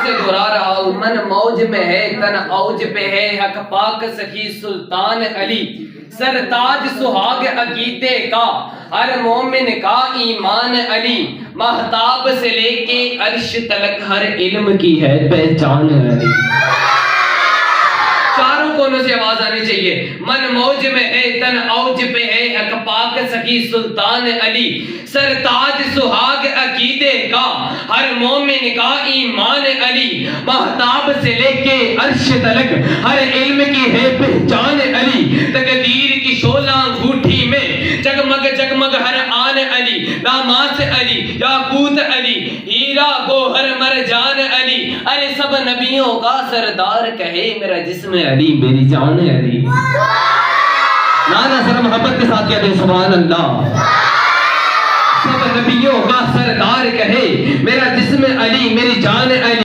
سے دہرا رہا ہوں، من موج میں ہے تن اوج پہ ہے، حق پاک سخی سلطان علی، سرتاج سہاگ عقیدے کا، ہر مومن کا ایمان علی، مہتاب سے لے کے عرش تلک ہر علم کی ہے پہچان علی۔ چاروں کونوں سے آواز آنی چاہیے، من موج میں ہے تن اوج پہ ہے، حق پاک سخی سلطان علی، سرتاج سہاگ عقیدے کا، ہر مومن کا ایمان علی، مہتاب سے لے کے عرش تلک ہر علم کی ہے پہچان علی، تقدیر کی شعلہ انگوٹھی میں جگمگ جگمگ ہر آن علی، داماس علی، یاقوت علی، ہیرا گوہر مرجان علی، ارے سب نبیوں کا سردار کہے میرا جسم علی میری جان علی۔ نعرہ ذرا محبت کے ساتھ کہتے ہیں سبحان اللہ۔ سب نبیوں کا سردار کہے میرا جسم علی میری جان علی۔